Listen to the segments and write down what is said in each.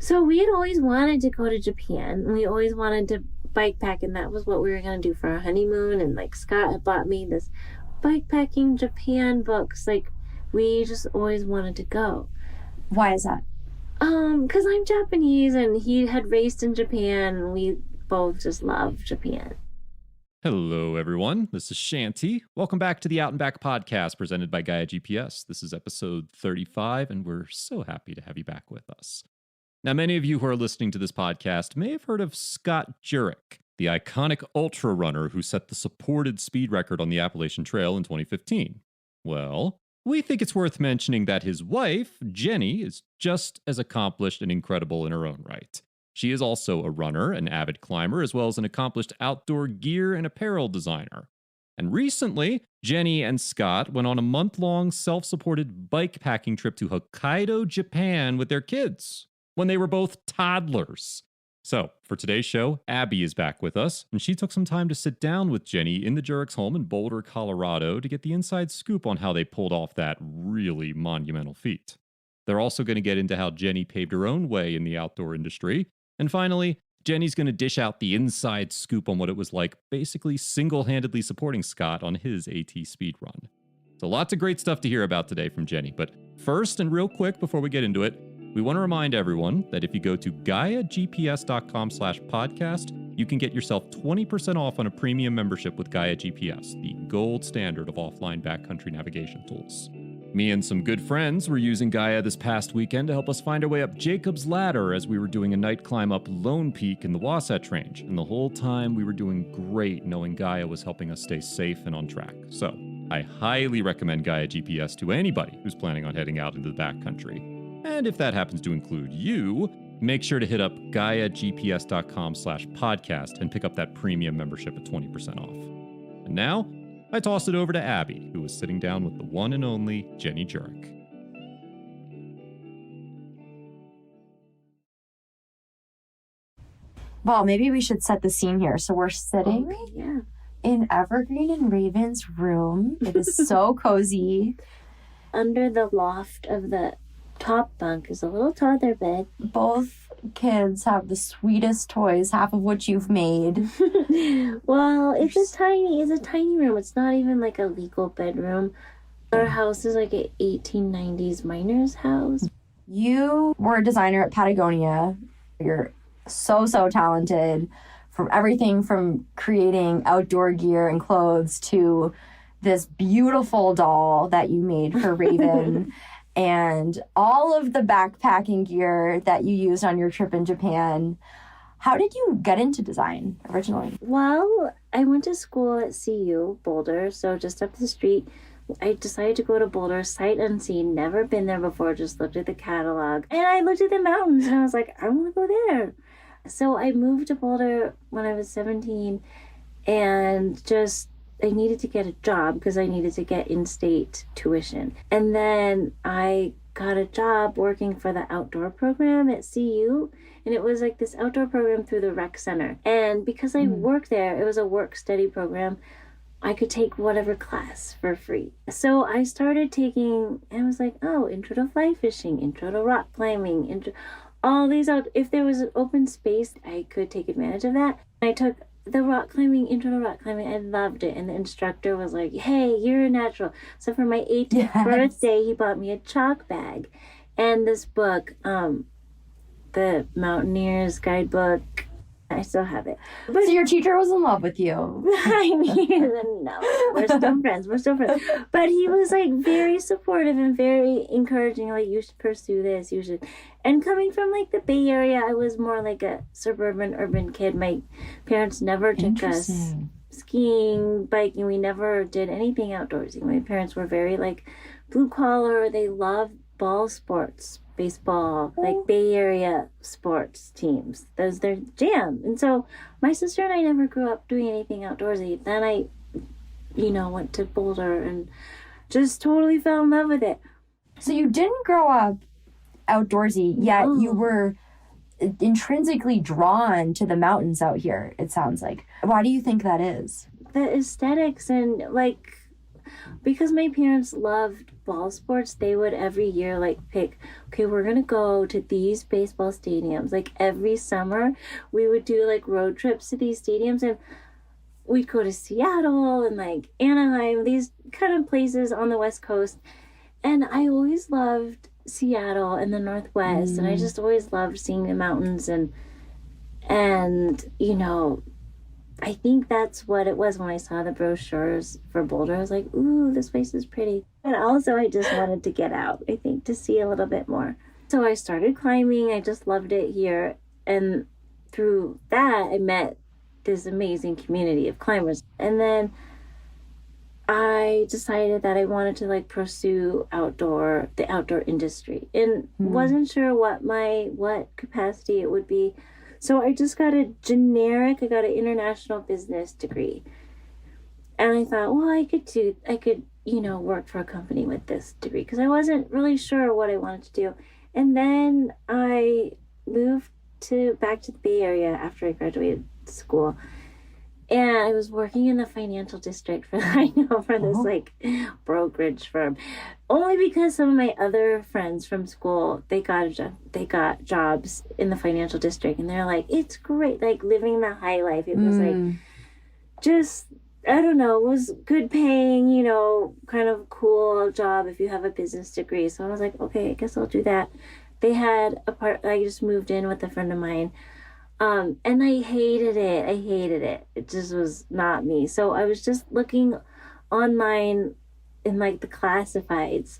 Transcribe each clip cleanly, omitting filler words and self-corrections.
So we had always wanted to go to Japan. We always wanted to bike pack, and that was what we were going to do for our honeymoon. And like Scott had bought me this Bikepacking Japan books. Like we just always wanted to go. Why is that? Because I'm Japanese and he had raced in Japan, and we both just love Japan. Hello, everyone. This is Shanty. Welcome back to the Out and Back podcast presented by Gaia GPS. This is episode 35, and we're so happy to have you back with us. Now, many of you who are listening to this podcast may have heard of Scott Jurek, the iconic ultra runner who set the supported speed record on the Appalachian Trail in 2015. Well, we think it's worth mentioning that his wife, Jenny, is just as accomplished and incredible in her own right. She is also a runner, an avid climber, as well as an accomplished outdoor gear and apparel designer. And recently, Jenny and Scott went on a month-long self-supported bikepacking trip to Hokkaido, Japan with their kids when they were both toddlers. So, for today's show, Abby is back with us, and she took some time to sit down with Jenny in the Jurek's home in Boulder, Colorado, to get the inside scoop on how they pulled off that really monumental feat. They're also going to get into how Jenny paved her own way in the outdoor industry. And finally, Jenny's going to dish out the inside scoop on what it was like basically single-handedly supporting Scott on his AT speed run. So lots of great stuff to hear about today from Jenny. But first, and real quick before we get into it, we want to remind everyone that if you go to GaiaGPS.com/podcast, you can get yourself 20% off on a premium membership with Gaia GPS, the gold standard of offline backcountry navigation tools. Me and some good friends were using Gaia this past weekend to help us find our way up Jacob's Ladder as we were doing a night climb up Lone Peak in the Wasatch Range. And the whole time we were doing great knowing Gaia was helping us stay safe and on track. So I highly recommend Gaia GPS to anybody who's planning on heading out into the backcountry. And if that happens to include you, make sure to hit up GaiaGPS.com/podcast and pick up that premium membership at 20% off. And now, I toss it over to Abby, who was sitting down with the one and only Jenny Jurek. Well, maybe we should set the scene here. So we're sitting in Evergreen and Raven's room. It is so cozy. Under the loft of the top bunk is a little toddler bed. Both kids have the sweetest toys, half of which you've made. Well, it's a tiny room. It's not even like a legal bedroom. Our house is like an 1890s miner's house. You were a designer at Patagonia. You're so talented, from everything from creating outdoor gear and clothes to this beautiful doll that you made for Raven. And all of the backpacking gear that you used on your trip in Japan. How did you get into design originally? Well, I went to school at CU, Boulder, so just up the street. I decided to go to Boulder, sight unseen, never been there before, just looked at the catalog. And I looked at the mountains and I was like, I want to go there. So I moved to Boulder when I was 17 and I needed to get a job because I needed to get in-state tuition. And then I got a job working for the outdoor program at CU. And it was like this outdoor program through the rec center. And because I worked there, it was a work-study program. I could take whatever class for free. So I started taking, and I was like, oh, intro to fly fishing, intro to rock climbing, all these out. If there was an open space, I could take advantage of that. I took the intro to rock climbing. I loved it. And the instructor was like, hey, you're a natural. So for my 18th birthday, he bought me a chalk bag and this book, the Mountaineer's Guidebook. I still have it. But so your teacher was in love with you. I mean, no, we're still friends. But he was like very supportive and very encouraging. Like, you should pursue this. You should. And coming from like the Bay Area, I was more like a suburban, urban kid. My parents never took us skiing, biking. We never did anything outdoorsy. My parents were very like blue collar. They loved ball sports. Baseball, like Bay Area sports teams. Those their jam. And so my sister and I never grew up doing anything outdoorsy. Then I, went to Boulder and just totally fell in love with it. So you didn't grow up outdoorsy, yet you were intrinsically drawn to the mountains out here, it sounds like. Why do you think that is? The aesthetics and because my parents loved ball sports, they would every year like pick, okay, we're gonna go to these baseball stadiums. Like every summer we would do like road trips to these stadiums, and we'd go to Seattle and like Anaheim, these kind of places on the West Coast. And I always loved Seattle and the Northwest, and I just always loved seeing the mountains, and you know, I think that's what it was when I saw the brochures for Boulder. I was like, ooh, this place is pretty. And also I just wanted to get out, I think, to see a little bit more. So I started climbing. I just loved it here. And through that, I met this amazing community of climbers. And then I decided that I wanted to like pursue the outdoor industry, and wasn't sure what capacity it would be. So I just got I got an international business degree. And I thought, well, I could, you know, work for a company with this degree, because I wasn't really sure what I wanted to do. And then I moved back to the Bay Area after I graduated school. And I was working in the financial district for this like brokerage firm, only because some of my other friends from school, they got jobs in the financial district, and they're like, it's great, like living the high life. It was like, just, I don't know, it was good paying, you know, kind of cool job if you have a business degree. So I was like, okay, I guess I'll do that. They had I just moved in with a friend of mine. And I hated it. It just was not me. So I was just looking online in like the classifieds,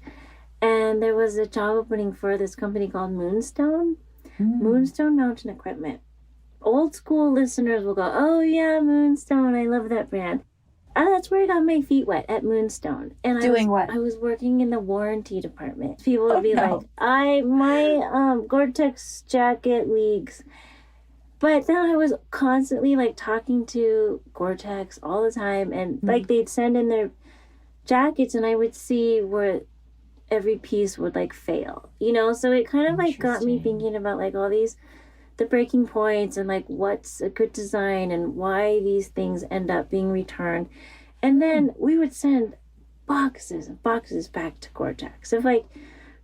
and there was a job opening for this company called Moonstone Mountain Equipment. Old school listeners will go, oh yeah, Moonstone, I love that brand. And that's where I got my feet wet, at Moonstone. And I was working in the warranty department. People would be like, my Gore-Tex jacket leaks. But then I was constantly like talking to Gore-Tex all the time, and like they'd send in their jackets, and I would see where every piece would like fail, you know? So it kind of like got me thinking about like all the breaking points, and like what's a good design, and why these things end up being returned. And then we would send boxes and boxes back to Gore-Tex of like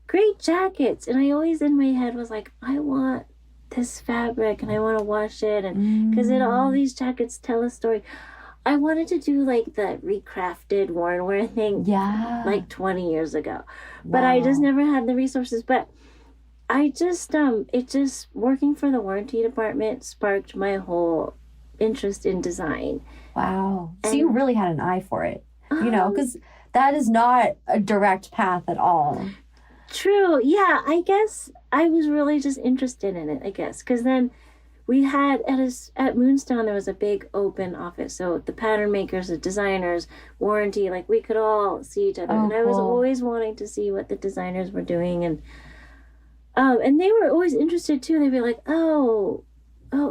great jackets. And I always in my head was like, I want this fabric and I want to wash it, and because all these jackets tell a story. I wanted to do like the recrafted worn wear thing like 20 years ago, but I just never had the resources. But I just working for the warranty department sparked my whole interest in design. Wow. So you really had an eye for it, you know, because that is not a direct path at all. True. Yeah, I guess I was really just interested in it, I guess. Because then we had at Moonstone, there was a big open office. So the pattern makers, the designers, warranty, like we could all see each other. And I was always wanting to see what the designers were doing. And they were always interested too. They'd be like, oh,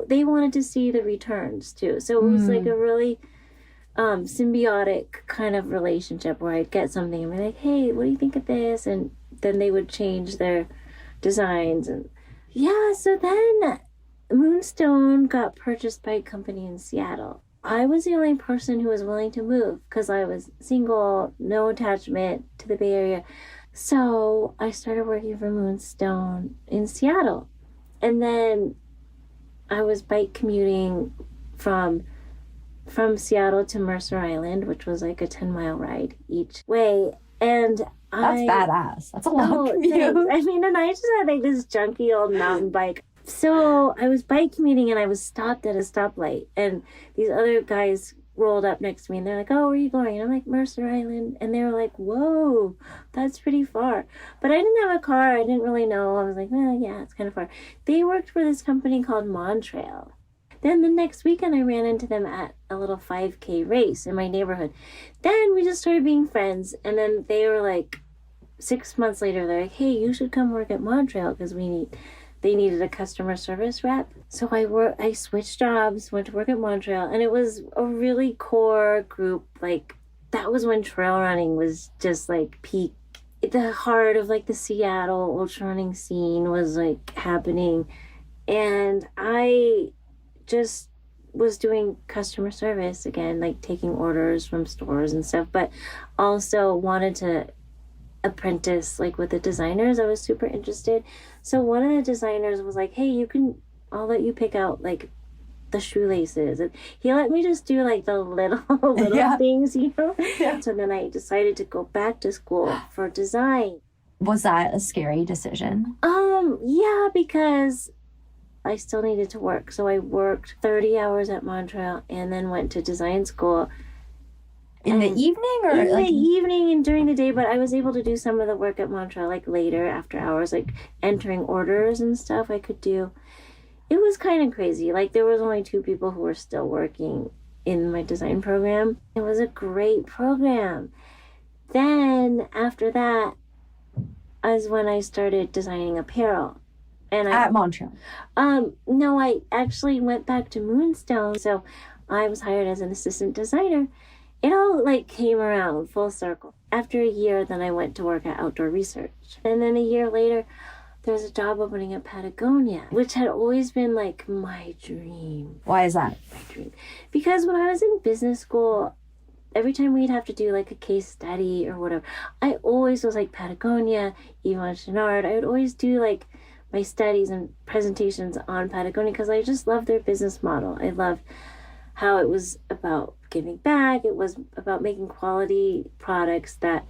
they wanted to see the returns too. So it was like a really symbiotic kind of relationship where I'd get something and be like, hey, what do you think of this? And then they would change their designs. And yeah, so then Moonstone got purchased by a company in Seattle. I was the only person who was willing to move because I was single, no attachment to the Bay Area. So I started working for Moonstone in Seattle. And then I was bike commuting from Seattle to Mercer Island, which was like a 10-mile ride each way. And that's badass. That's a long commute. Thanks. I mean, and I just had like this junky old mountain bike. So I was bike commuting, and I was stopped at a stoplight, and these other guys rolled up next to me, and they're like, oh, where are you going? And I'm like, Mercer Island. And they were like, whoa, that's pretty far. But I didn't have a car. I didn't really know. I was like, well, yeah, it's kind of far. They worked for this company called Montrail. Then the next weekend, I ran into them at a little 5K race in my neighborhood. Then we just started being friends. And then they were like, 6 months later, they're like, hey, you should come work at Montrail because they needed a customer service rep. So I switched jobs, went to work at Montrail, and it was a really core group. Like, that was when trail running was just like peak. The heart of like the Seattle ultra running scene was like happening. And I just was doing customer service again, like taking orders from stores and stuff, but also wanted to apprentice like with the designers. I was super interested. So one of the designers was like, hey, I'll let you pick out like the shoelaces, and he let me just do like the little things, Yeah. So then I decided to go back to school for design. Was that a scary decision? Yeah, because I still needed to work. So I worked 30 hours at Montreal and then went to design school. In the evening or in the evening and during the day, but I was able to do some of the work at Montreal like later after hours, like entering orders and stuff I could do. It was kind of crazy. Like there was only 2 people who were still working in my design program. It was a great program. Then after that is when I started designing apparel. And at Montreal? No, I actually went back to Moonstone. So I was hired as an assistant designer. It all like came around full circle. After a year, then I went to work at Outdoor Research. And then a year later, there was a job opening at Patagonia, which had always been like my dream. Why is that? My dream. Because when I was in business school, every time we'd have to do like a case study or whatever, I always was like Patagonia, Yvon Chouinard. I would always do like my studies and presentations on Patagonia because I just loved their business model. I loved how it was about giving back. It was about making quality products that,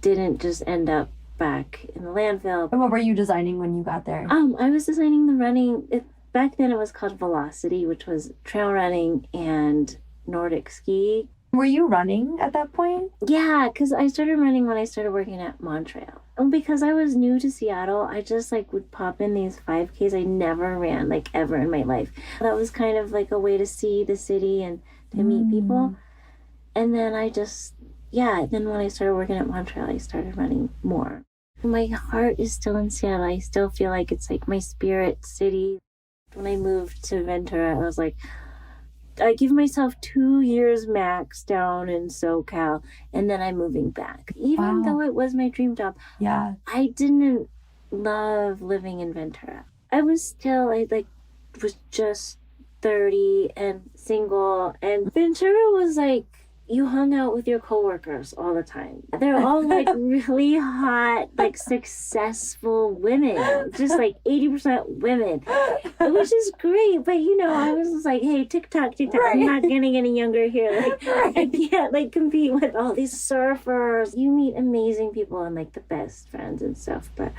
didn't just end up back in the landfill. And what were you designing when you got there? I was designing the running. Back then it was called Velocity, which was trail running and Nordic ski. Were you running at that point? Yeah, because I started running when I started working at Montreal. And because I was new to Seattle, I just like would pop in these 5Ks. I never ran like ever in my life. That was kind of like a way to see the city and to meet people. And then then when I started working at Montreal, I started running more. My heart is still in Seattle. I still feel like it's like my spirit city. When I moved to Ventura, I was like, I give myself 2 years max down in SoCal, and then I'm moving back. Even though it was my dream job, I didn't love living in Ventura. I was just 30 and single, and Ventura was like, you hung out with your coworkers all the time. They're all like really hot, like successful women, just like 80% women, which is great. But I was just like, hey, TikTok, right. I'm not getting any younger here. Like, I can't like compete with all these surfers. You meet amazing people and like the best friends and stuff, but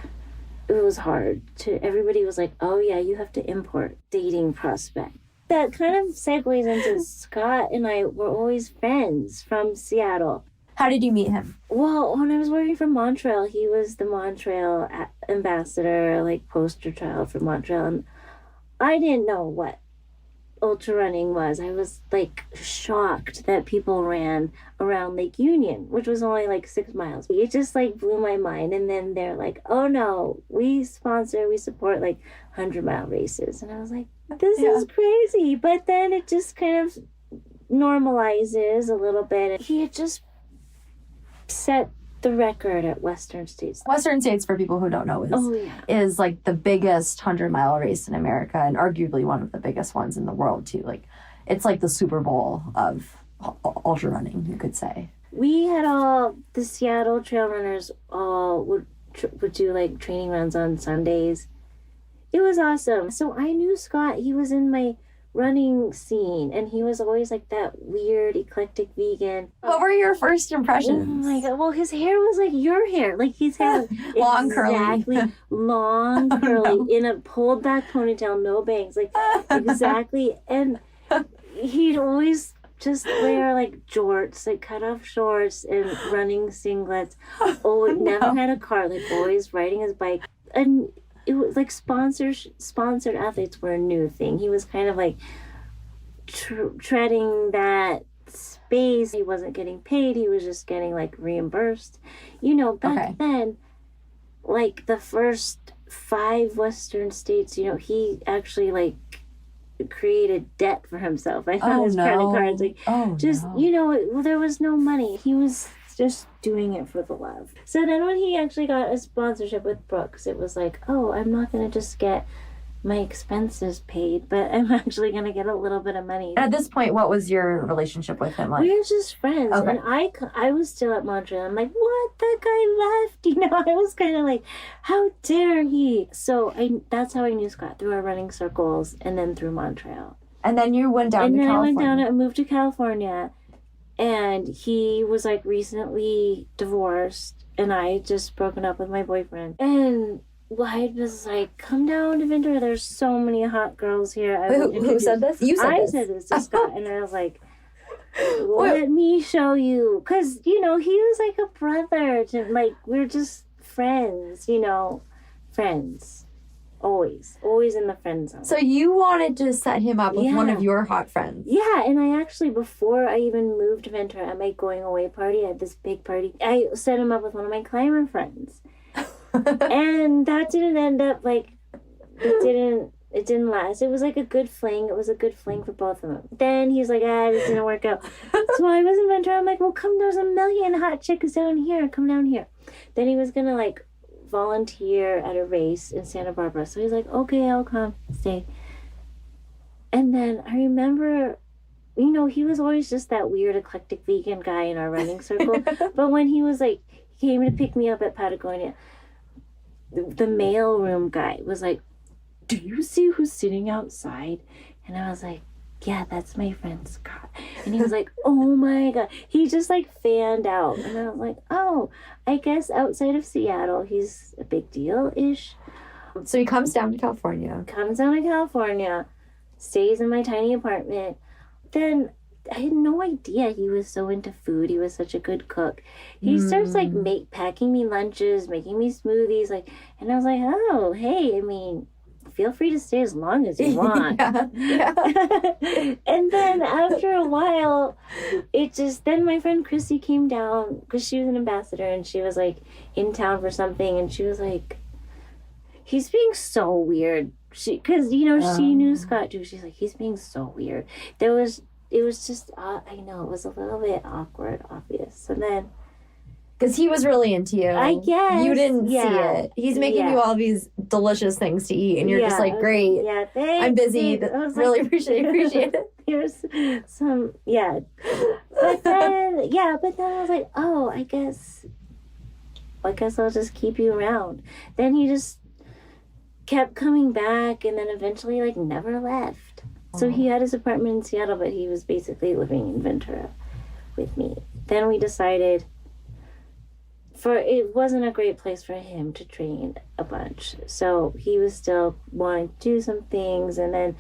it was hard. Everybody was like, oh yeah, you have to import dating prospect. That kind of segues into Scott and I were always friends from Seattle. How did you meet him? Well, when I was working for Montreal, he was the Montreal ambassador, like poster child for Montreal. And I didn't know what ultra running was. I was like shocked that people ran around Lake Union, which was only like 6 miles. It just like blew my mind. And then they're like, oh no, we support like 100-mile races. And I was like, this is crazy. But then it just kind of normalizes a little bit. He had just set the record at Western States. Western States, for people who don't know, is like the biggest 100-mile race in America and arguably one of the biggest ones in the world too. Like, it's like the Super Bowl of ultra running, you could say. We had the Seattle trail runners all would do like training runs on Sundays. It was awesome. So I knew Scott. He was in my running scene, and he was always like that weird, eclectic vegan. What were your first impressions? Oh my God. Well, his hair was like your hair. Like his hair long, exactly, curly. Long, curly, in a pulled back ponytail, no bangs. Like, exactly. And he'd always just wear like jorts, like cut off shorts and running singlets. Never had a car, like always riding his bike. And it was like sponsored athletes were a new thing. He was kind of like treading that space. He wasn't getting paid. He was just getting like reimbursed. Back then, like the first 5 Western states, he actually like created debt for himself. I found his credit cards. Like, there was no money. He was just doing it for the love. So then when he actually got a sponsorship with Brooks, it was like, oh, I'm not going to just get my expenses paid, but I'm actually going to get a little bit of money. And at this point, what was your relationship with him like? We were just friends. Okay. And I was still at Montreal. I'm like, what? That guy left. You know, I was kind of like, how dare he? So that's how I knew Scott, through our running circles and then through Montreal. And then you went down to California. And then I went down and moved to California. And he was like recently divorced. And I had just broken up with my boyfriend. And I was like, come down to Ventura. There's so many hot girls here. Who said this? You said I this. said this to Scott. And I was like, let me show you. Because, you know, he was like a brother. Like, we're just friends, you know. Friends. Always in the friend zone. So you wanted to set him up with one of your hot friends. Yeah, and I actually, before I even moved to Ventura, at my going away party, I had this big party, I set him up with one of my climber friends. And that didn't end up, like, it didn't last. It was like a good fling. It was a good fling for both of them. Then he's like, this didn't work out. So I was in Ventura. I'm like, well, come, there's a million hot chicks down here. Come down here. Then he was going to, like, volunteer at a race in Santa Barbara. So he's like, okay, I'll come, stay. And then I remember, you know, he was always just that weird eclectic vegan guy in our running circle. But when he was like, he came to pick me up at Patagonia, the mailroom guy was like, do you see who's sitting outside? And I was like, yeah, that's my friend Scott. And he was like, oh my God. He just like fanned out. And I was like, oh, I guess outside of Seattle, he's a big deal-ish. So he comes down to California. Stays in my tiny apartment. Then I had no idea he was so into food. He was such a good cook. He starts like packing me lunches, making me smoothies. And I was like, oh, hey, I mean, feel free to stay as long as you want. Yeah. And then after a while, then my friend Chrissy came down because she was an ambassador and she was like in town for something. And she was like, he's being so weird. Because, you know, she knew Scott too. She's like, he's being so weird. It was just, I know, it was a little bit awkward, obvious. And then, because he was really into you. I guess. You didn't see it. He's making you all these delicious things to eat, and you're just like, great. Yeah, thanks. I'm busy. Really like, appreciate it. Here's some, But then I was like, oh, I guess I'll just keep you around. Then he just kept coming back, and then eventually, like, never left. So he had his apartment in Seattle, but he was basically living in Ventura with me. Then we decided it wasn't a great place for him to train a bunch. So he was still wanting to do some things. And then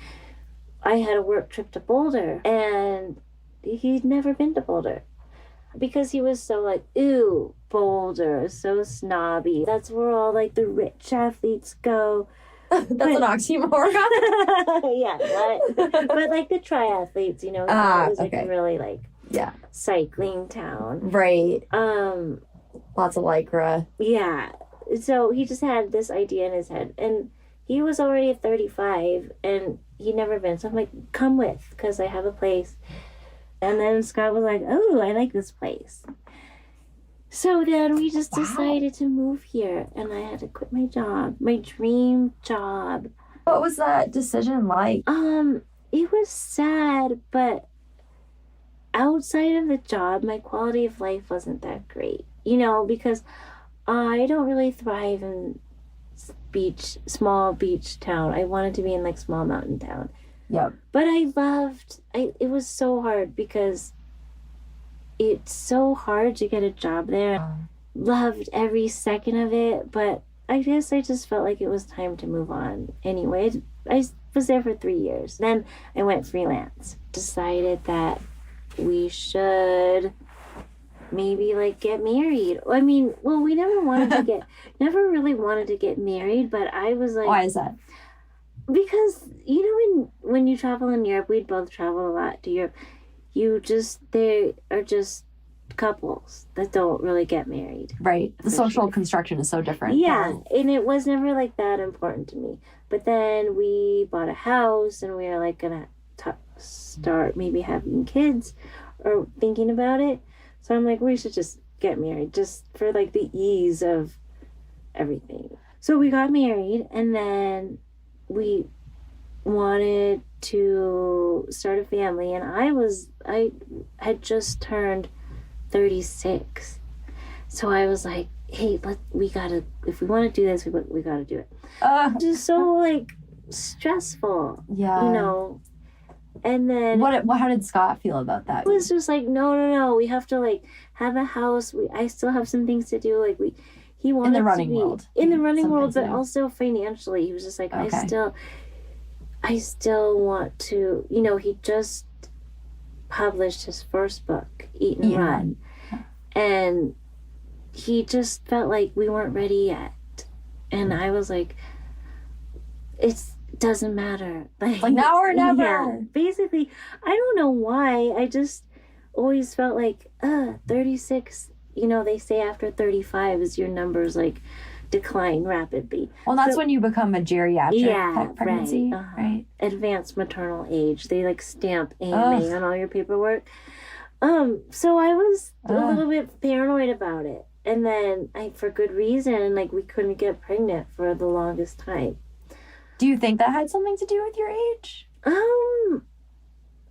I had a work trip to Boulder, and he'd never been to Boulder because he was so like, ooh, Boulder, so snobby. That's where all like the rich athletes go. That's an oxymoron. Yeah, but like the triathletes, you know, it was like a really like cycling town. Right. Lots of Lycra. Yeah. So he just had this idea in his head, and he was already 35, and he'd never been. So I'm like, come with, because I have a place. And then Scott was like, oh, I like this place. So then we just decided to move here, and I had to quit my job, my dream job. What was that decision like? It was sad, but outside of the job, my quality of life wasn't that great. You know, because I don't really thrive in small beach town. I wanted to be in like small mountain town. Yep. But it was so hard because it's so hard to get a job there. Loved every second of it, but I guess I just felt like it was time to move on. Anyway, I was there for 3 years. Then I went freelance. Decided that we should maybe like get married. I mean, well, we never really wanted to get married, but I was like, why is that? Because, you know, when you travel in Europe, we'd both travel a lot to Europe. They are just couples that don't really get married. Right. The social construction is so different. Yeah. And it was never like that important to me. But then we bought a house, and we were like going to start maybe having kids or thinking about it. So I'm like, we should just get married just for like the ease of everything. So we got married, and then we wanted to start a family, and I had just turned 36. So I was like, hey, we gotta, if we want to do this, we gotta do it. Just so like stressful, Yeah. you know. And then how did Scott feel about that? It was just like, no, we have to like have a house. I still have some things to do. Like he wanted in the running to be world. in the running Something world, but to do. also financially. He was just like, Okay. I still want to, you know. He just published his first book, Eat and Run, and he just felt like we weren't ready yet. And I was like, it doesn't matter. Like now or never. Yeah, basically, I don't know why. I just always felt like, 36, you know, they say after 35 is your numbers like decline rapidly. Well, that's when you become a geriatric pregnancy, right. right? Advanced maternal age. They like stamp AMA on all your paperwork. So I was a little bit paranoid about it. And then for good reason, like we couldn't get pregnant for the longest time. Do you think that had something to do with your age?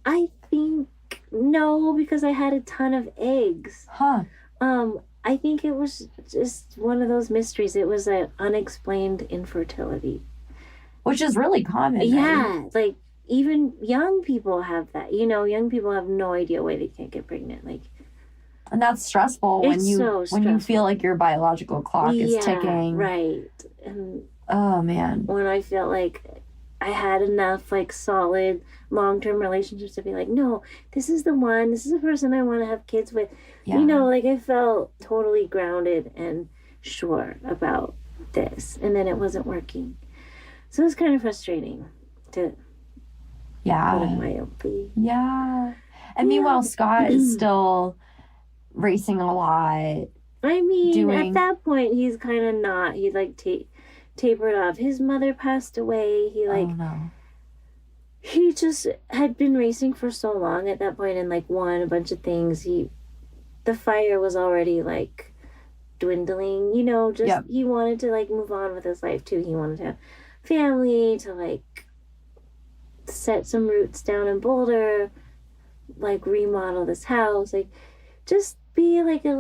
I think no, because I had a ton of eggs. Huh. I think it was just one of those mysteries. It was an unexplained infertility. Which is really common. Yeah, right? like even young people have that. You know, young people have no idea why they can't get pregnant. Like, and that's stressful when you feel like your biological clock is ticking. Right. And oh man. When I felt like I had enough like solid long-term relationships to be like, no, this is the one, this is the person I want to have kids with. Yeah. You know, like I felt totally grounded and sure about this. And then it wasn't working. So it was kind of frustrating to put in mildly. Yeah. And meanwhile, Scott is still racing a lot. I mean, at that point, he's kind of not. He like tapered off. His mother passed away. He like, he just had been racing for so long at that point and like won a bunch of things. The fire was already like dwindling, you know, just he wanted to like move on with his life too. He wanted to have family, to like set some roots down in Boulder, like remodel this house, like just be like have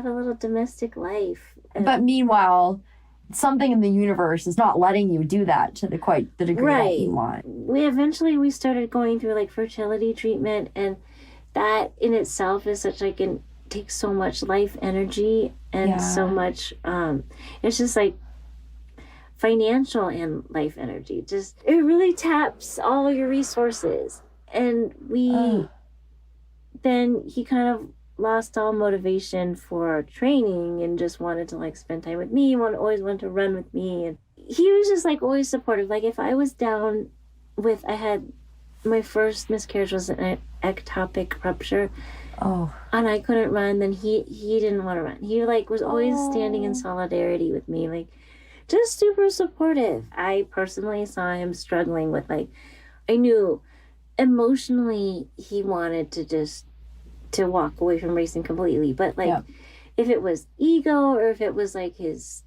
a little domestic life. But meanwhile, something in the universe is not letting you do that to the degree that you want. We started going through like fertility treatment, and that in itself is such like takes so much life energy and so much it's just like financial and life energy. Just it really taps all your resources. And then he kind of lost all motivation for training and just wanted to like spend time with me. Always wanted to run with me, and he was just like always supportive. Like if I was down with, I had my first miscarriage was an ectopic rupture. And I couldn't run, then he didn't want to run. He like was always standing in solidarity with me, like just super supportive. I personally saw him struggling with like, I knew emotionally he wanted to walk away from racing completely, but like if it was ego or if it was like his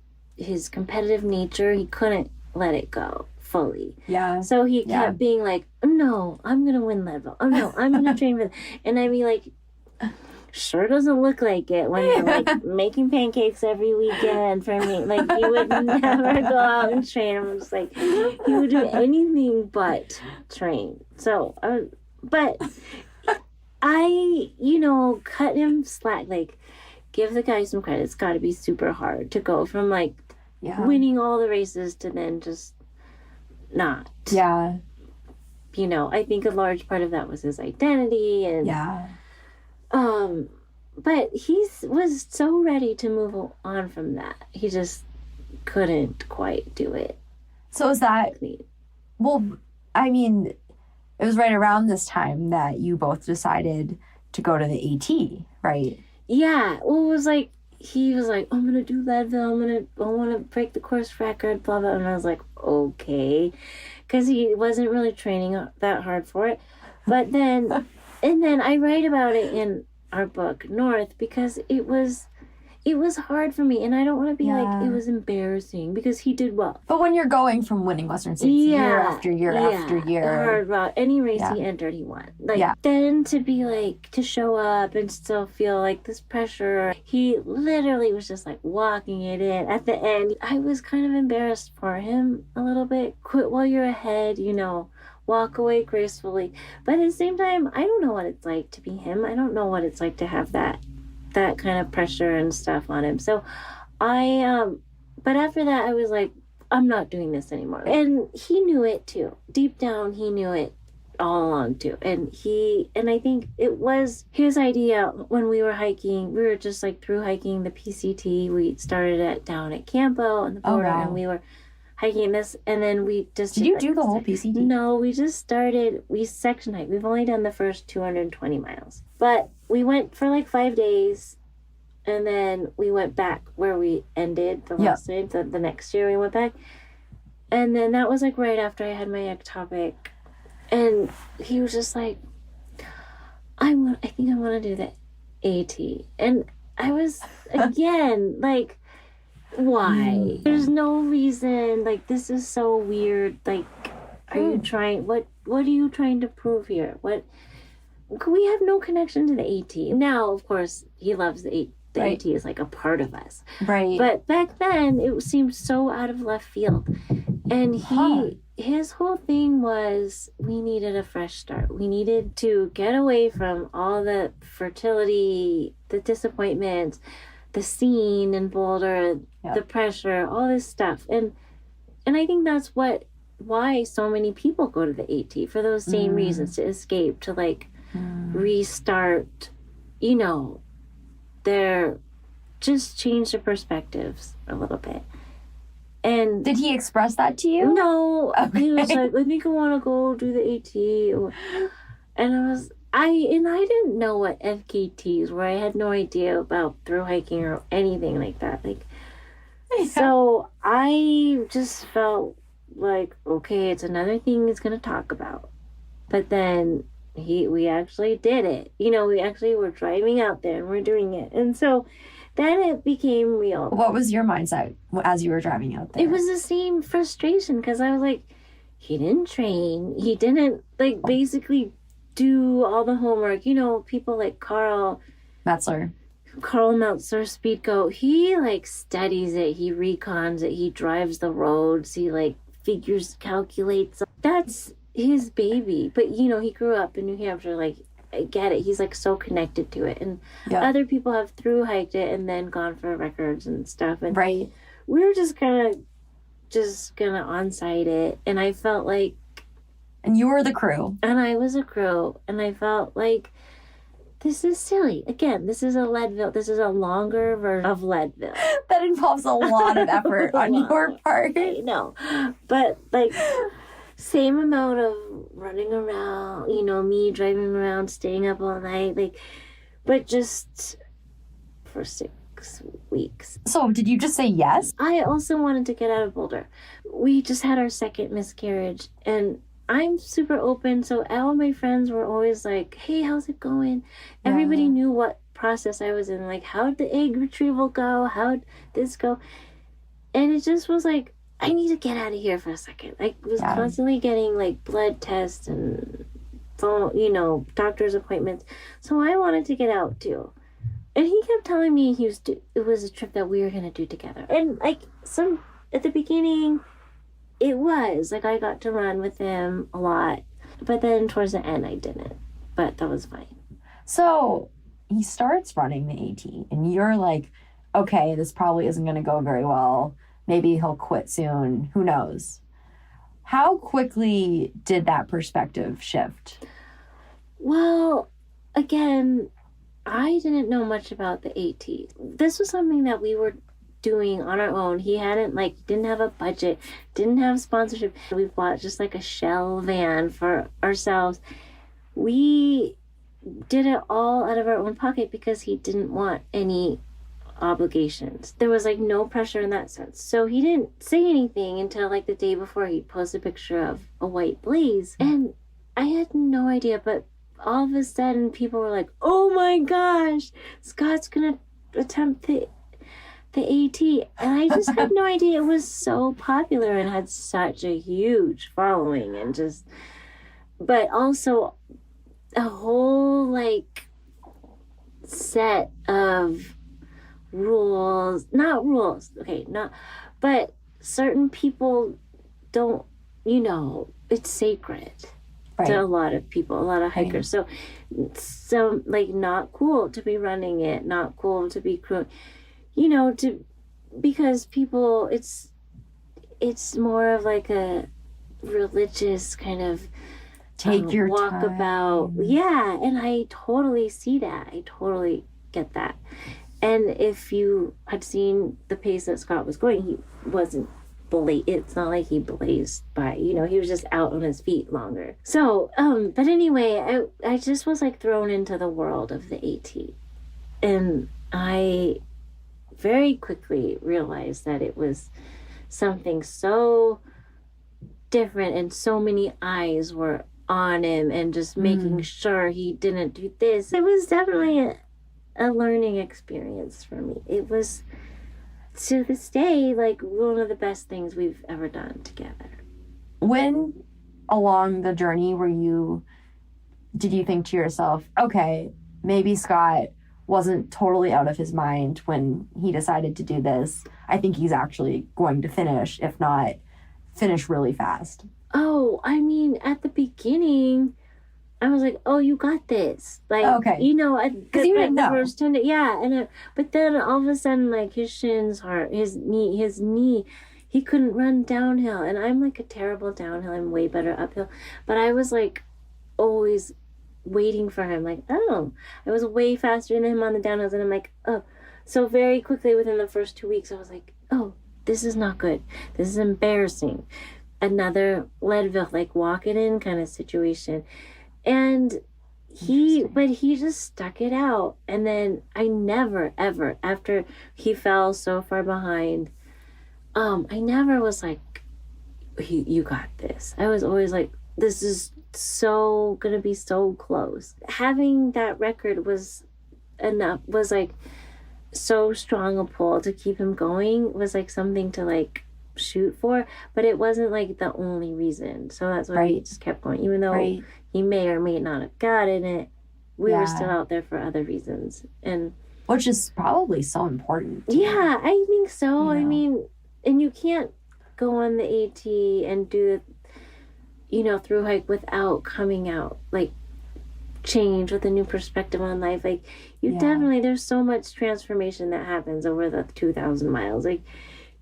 competitive nature, he couldn't let it go fully. So he kept being like, no, I'm gonna win Leadville. Oh no, I'm gonna train for and I'd be like, sure doesn't look like it when you're like making pancakes every weekend for me. Like you would never go out and train. I'm just like, you would do anything but train. So but I, you know, cut him slack, like give the guy some credit. It's got to be super hard to go from like winning all the races to then just not. You know, I think a large part of that was his identity and but he was so ready to move on from that. He just couldn't quite do it. So is that well, I mean, it was right around this time that you both decided to go to the AT, right? Yeah. Well, it was like, he was like, I'm going to do Leadville. I want to break the course record, blah, blah. And I was like, okay. Because he wasn't really training that hard for it. But then, and then I write about it in our book, North, because it was it was hard for me, and I don't want to be Yeah. like, it was embarrassing, because he did well. But when you're going from winning Western States year after year after year. Hard route. Any race he entered, he won. Like, then to be like, to show up and still feel like this pressure, he literally was just like walking it in at the end. I was kind of embarrassed for him a little bit. Quit while you're ahead, you know, walk away gracefully. But at the same time, I don't know what it's like to be him. I don't know what it's like to have that kind of pressure and stuff on him. So but after that, I was like, I'm not doing this anymore. And he knew it too. Deep down, he knew it all along too. And I think it was his idea when we were hiking. We were just like through hiking the PCT. We started down at Campo on the border, and we were hiking this, and then we just did you do the whole PCT? No, we section hiked. We've only done the first 220 miles, but we went for like 5 days, and then we went back where we ended the last time. So the next year we went back, and then that was like right after I had my ectopic, and he was just like, I think I want to do the AT, and I was again like, why? There's no reason. Like, this is so weird. Like, are you trying? What are you trying to prove here? What? We have no connection to the AT. Now, of course, he loves the AT. The AT is like a part of us. Right. But back then, it seemed so out of left field. And his whole thing was, we needed a fresh start. We needed to get away from all the fertility, the disappointments, the scene in Boulder, the pressure, all this stuff. And I think that's why so many people go to the AT, for those same reasons, to escape, to like restart, you know, just change their perspectives a little bit. And did he express that to you? No. Okay. He was like, I think I want to go do the AT. And I didn't know what FKTs were. I had no idea about thru hiking or anything like that. Like, so I just felt like, okay, it's another thing he's going to talk about. But then we actually did it. You know, we actually were driving out there and we're doing it. And so then it became real. What was your mindset as you were driving out there? It was the same frustration, because I was like, he didn't train. He didn't, like, basically do all the homework. You know, people like Carl Meltzer, Speedgo, he like studies it, he recons it, he drives the roads, he like figures, calculates. That's his baby. But you know, he grew up in New Hampshire. Like, I get it, he's like so connected to it. And other people have thru hiked it and then gone for records and stuff. And we were just gonna on site it. And I felt like, and you were the crew. And I was a crew. And I felt like, this is silly. Again, this is a Leadville. This is a longer version of Leadville. That involves a lot of effort on your part. I know. But, like, same amount of running around, you know, me driving around, staying up all night. Like, but just for 6 weeks. So, did you just say yes? I also wanted to get out of Boulder. We just had our second miscarriage. And I'm super open, so all my friends were always like, hey, how's it going? Everybody knew what process I was in. Like, how'd the egg retrieval go? How'd this go? And it just was like, I need to get out of here for a second. I was constantly getting, like, blood tests and, you know, doctor's appointments. So I wanted to get out, too. And he kept telling me it was a trip that we were going to do together. And, like, at the beginning, it was like I got to run with him a lot, but then towards the end I didn't, but that was fine. So he starts running the AT and you're like, okay, this probably isn't going to go very well. Maybe he'll quit soon. Who knows? How quickly did that perspective shift? Well, again, I didn't know much about the AT. This was something that we were doing on our own. He didn't have a budget, didn't have sponsorship. We bought just like a shell van for ourselves. We did it all out of our own pocket because he didn't want any obligations. There was like no pressure in that sense. So he didn't say anything until like the day before he posted a picture of a white blaze. And I had no idea, but all of a sudden people were like, oh my gosh, Scott's gonna attempt the the AT, and I just had no idea it was so popular and had such a huge following, and just, but also a whole like set of not rules, okay, not, but certain people don't, it's sacred to a lot of people, a lot of hikers. Right. So like not cool to be running it, not cool to be crewing, because people, it's more of like a religious kind of take your walkabout. Yeah, and I totally see that. I totally get that. And if you had seen the pace that Scott was going, he wasn't it's not like he blazed by, he was just out on his feet longer. So, but anyway, I just was like thrown into the world of the AT. And I very quickly realized that it was something so different, and so many eyes were on him, and just making sure he didn't do this. It was definitely a learning experience for me. It was, to this day, like one of the best things we've ever done together. When along the journey did you think to yourself, okay, maybe Scott wasn't totally out of his mind when he decided to do this. I think he's actually going to finish, if not finish really fast. Oh, I mean, at the beginning, I was like, "Oh, you got this!" Like, okay, because you didn't know. First but then all of a sudden, like his shins hurt, his knee, he couldn't run downhill, and I'm like a terrible downhill. I'm way better uphill, but I was like always waiting for him. Like, oh, I was way faster than him on the downhills, and I'm like, oh. So very quickly within the first 2 weeks, I was like, oh, this is not good. This is embarrassing. Another Leadville, like walk it in kind of situation. And he just stuck it out. And then I never, ever, after he fell so far behind, I never was like, you got this. I was always like, this is so gonna be so close. Having that record was like so strong a pull to keep him going, was like something to like shoot for, but it wasn't like the only reason. So that's why we just kept going, even though he may or may not have gotten it. We were still out there for other reasons, and which is probably so important. Yeah, I think so. I mean, and you can't go on the AT and do through hike without coming out like change with a new perspective on life. Like definitely, there's so much transformation that happens over the 2,000 miles. Like,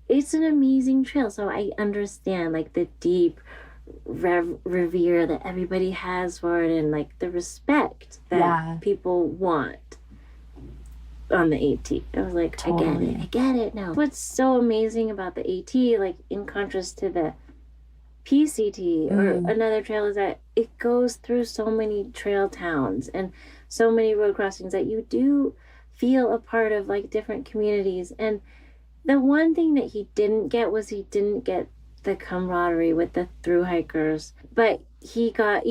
it's an amazing trail. So I understand like the deep revere that everybody has for it, and like the respect that people want on the AT. I was like, totally. I get it now. What's so amazing about the AT, like in contrast to the PCT or another trail, is that it goes through so many trail towns and so many road crossings that you do feel a part of like different communities. And the one thing that he didn't get was he didn't get the camaraderie with the thru hikers, but he got,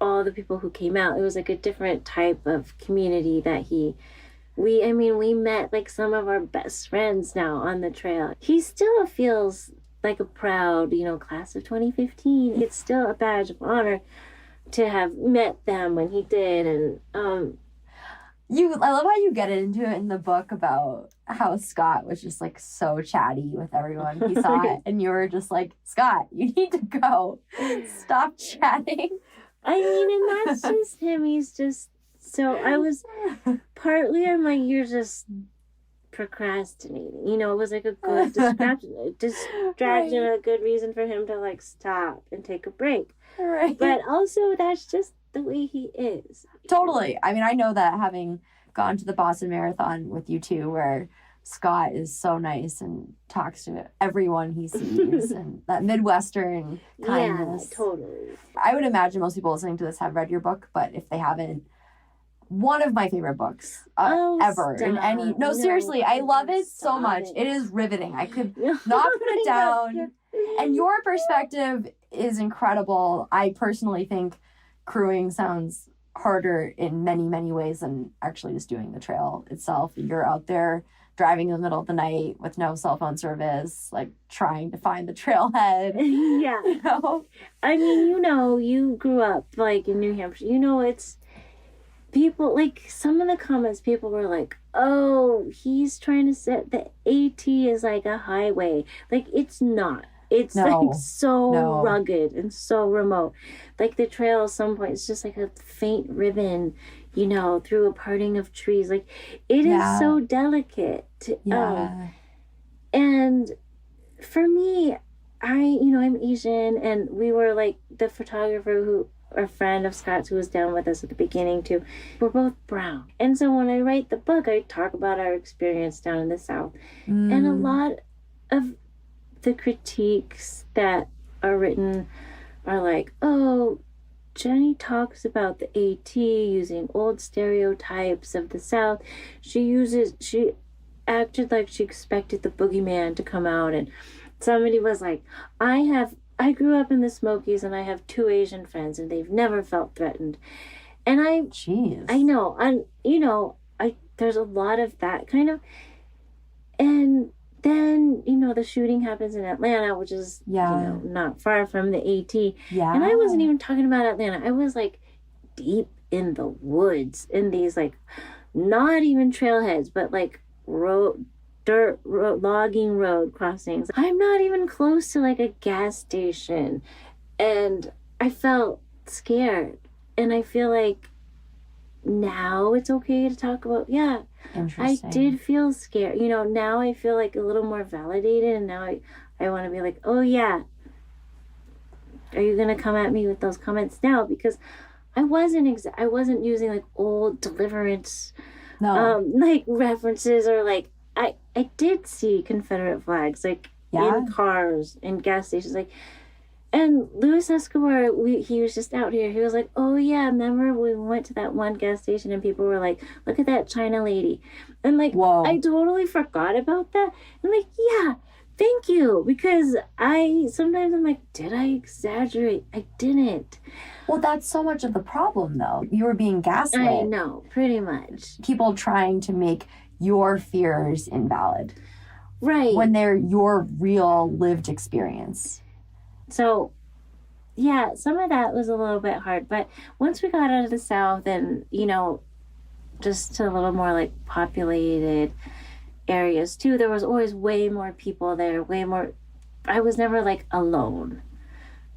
all the people who came out. It was like a different type of community that we met like some of our best friends now on the trail. He still feels like a proud, class of 2015. It's still a badge of honor to have met them when he did. And I love how you get into it in the book about how Scott was just like so chatty with everyone he saw it, and you were just like, Scott, you need to go. Stop chatting. I mean, and that's just him. He's just so. I was partly, I'm like, you're just procrastinating. It was like a good distraction, a good reason for him to like stop and take a break. Right. But also, that's just the way he is. Totally. I mean, I know that having gone to the Boston Marathon with you two, where Scott is so nice and talks to everyone he sees, and that Midwestern kindness. Yeah, totally. I would imagine most people listening to this have read your book, but if they haven't, one of my favorite books ever. Stop. In any seriously, I love it so much. It is riveting. I could not put it down. And your perspective is incredible. I personally think crewing sounds harder in many, many ways than actually just doing the trail itself. You're out there driving in the middle of the night with no cell phone service, like trying to find the trailhead. Yeah. You know? I mean, you grew up like in New Hampshire. It's people like some of the comments people were like, "Oh, he's trying to set the AT is like a highway." Like it's not. It's like so rugged and so remote. Like the trail at some point it's just like a faint ribbon, through a parting of trees. Like it is so delicate. And for me, I'm Asian, and we were like the photographer a friend of Scott's who was down with us at the beginning too. We're both brown. And so when I write the book, I talk about our experience down in the South. And a lot of the critiques that are written are like, oh, Jenny talks about the AT using old stereotypes of the South. She acted like she expected the boogeyman to come out. And somebody was like, I grew up in the Smokies and I have 2 Asian friends and they've never felt threatened. And I know, there's a lot of that kind of, and then, the shooting happens in Atlanta, which is, not far from the AT. Yeah. And I wasn't even talking about Atlanta. I was like deep in the woods in these like, not even trailheads, but like logging road crossings. I'm not even close to like a gas station. And I felt scared. And I feel like now it's okay to talk about, I did feel scared. Now I feel like a little more validated, and now I want to be like, oh yeah, are you going to come at me with those comments now? Because I wasn't using like old Deliverance like references, or like I did see Confederate flags like in cars and gas stations, like. And Luis Escobar, he was just out here. He was like, oh, yeah, remember we went to that one gas station and people were like, look at that China lady. And, like, whoa. I totally forgot about that. I'm like, yeah, thank you. Because sometimes I'm like, did I exaggerate? I didn't. Well, that's so much of the problem, though. You were being gaslit. I know, pretty much. People trying to make your fears invalid. Right. When they're your real lived experience. So, yeah, some of that was a little bit hard. But once we got out of the South and, just to a little more, like, populated areas, too, there was always way more people there, way more. I was never, like, alone.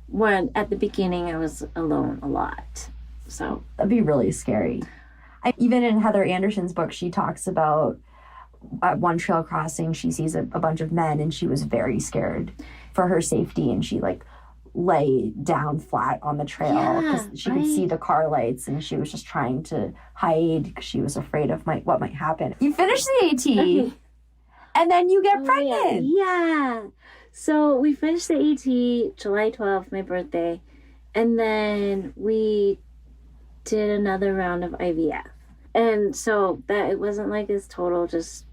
When at the beginning, I was alone a lot. So. That'd be really scary. Even in Heather Anderson's book, she talks about at one trail crossing, she sees a bunch of men, and she was very scared for her safety, and she like lay down flat on the trail because she could see the car lights, and she was just trying to hide because she was afraid of what might happen. You finish the AT, and then you get pregnant. Yeah. So we finished the AT July 12th, my birthday, and then we did another round of IVF. And so that it wasn't like this total just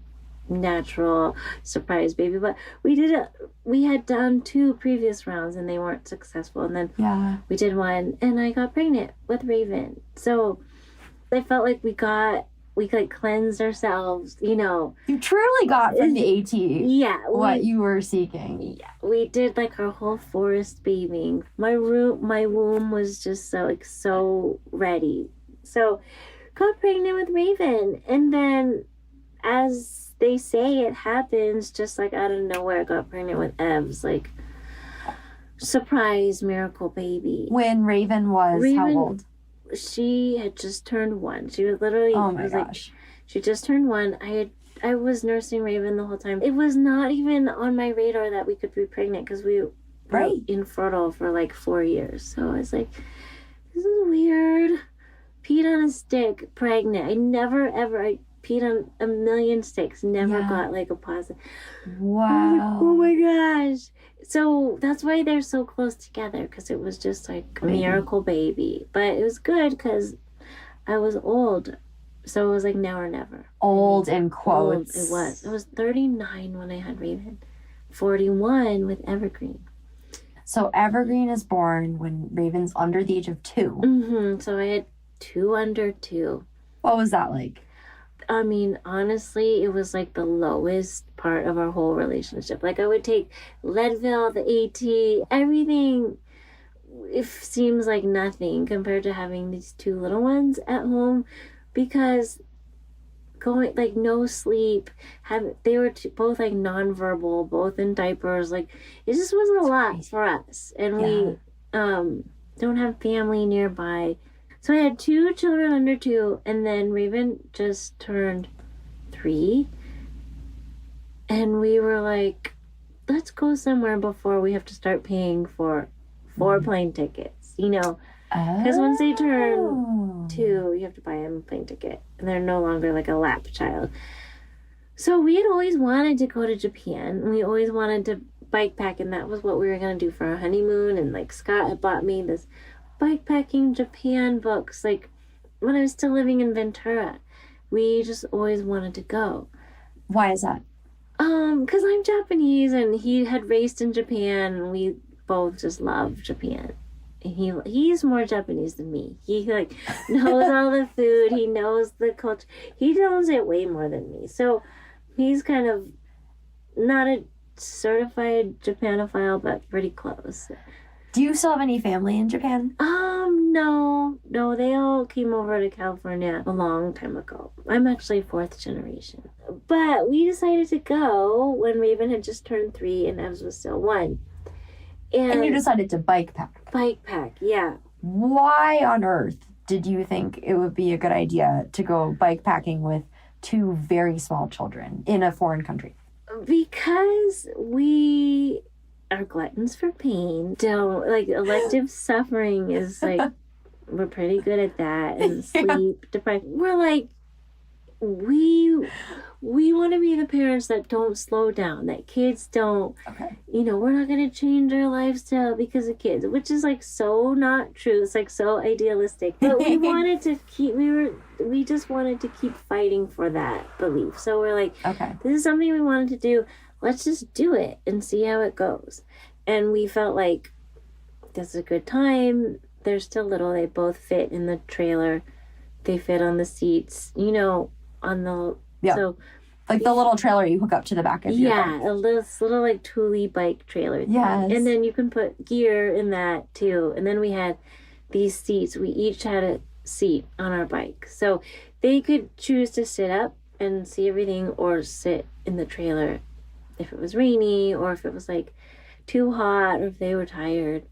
natural surprise baby, but we had done 2 previous rounds and they weren't successful, and then we did one and I got pregnant with Raven. So I felt like we like cleansed ourselves, You truly got from the AT what you were seeking. Yeah, we did like our whole forest bathing. My womb was just so ready. So got pregnant with Raven, and then as they say it happens just like out of nowhere, got pregnant with Evs, like surprise miracle baby. When Raven was how old? She had just turned 1. She was literally she just turned 1. I was nursing Raven the whole time. It was not even on my radar that we could be pregnant because we were infertile for like 4 years. So I was like, this is weird. Peed on a stick, pregnant. I peed on a million sticks, never got like a positive. Wow. Like, oh my gosh. So that's why they're so close together, because it was just like a miracle baby. But it was good because I was old. So it was like now or never. Old in quotes. Old, it was. I was 39 when I had Raven. 41 with Evergreen. So Evergreen is born when Raven's under the age of 2. Mm-hmm. So I had 2 under 2. What was that like? I mean, honestly, it was like the lowest part of our whole relationship. Like, I would take Leadville, the AT, everything. It seems like nothing compared to having these two little ones at home, because going like no sleep, they were both like nonverbal, both in diapers. Like, it just was a lot for us, and we don't have family nearby. So I had two children under 2, and then Raven just turned 3. And we were like, let's go somewhere before we have to start paying for 4 plane tickets, you know? Because once they turn 2, you have to buy them a plane ticket. And they're no longer like a lap child. So we had always wanted to go to Japan. And we always wanted to bike pack. And that was what we were going to do for our honeymoon. And like Scott had bought me this Bikepacking Japan books, like when I was still living in Ventura. We just always wanted to go. Why is that? Because I'm Japanese and he had raced in Japan, and we both just love Japan. And he's more Japanese than me. He like knows all the food, he knows the culture. He knows it way more than me. So he's kind of not a certified Japanophile, but pretty close. Do you still have any family in Japan? No, they all came over to California a long time ago. I'm actually 4th generation. But we decided to go when Raven had just turned 3 and Evs was still 1. And you decided to bike pack. Bike pack, yeah. Why on earth did you think it would be a good idea to go bike packing with 2 very small children in a foreign country? Because we are gluttons for pain. Don't like elective suffering is like we're pretty good at that, and sleep deprived. We're like we want to be the parents that don't slow down, that kids don't we're not going to change our lifestyle because of kids, which is like so not true. It's like so idealistic, but we wanted to keep we just wanted to keep fighting for that belief. So we're like, this is something we wanted to do. Let's just do it and see how it goes. And we felt like this is a good time. They're still little. They both fit in the trailer. They fit on the seats, on the... Yeah. So, like the little trailer you hook up to the back of your bike. Yeah, a little like Thule bike trailer. Yes. And then you can put gear in that too. And then we had these seats. We each had a seat on our bike. So they could choose to sit up and see everything, or sit in the trailer if it was rainy, or if it was like too hot, or if they were tired.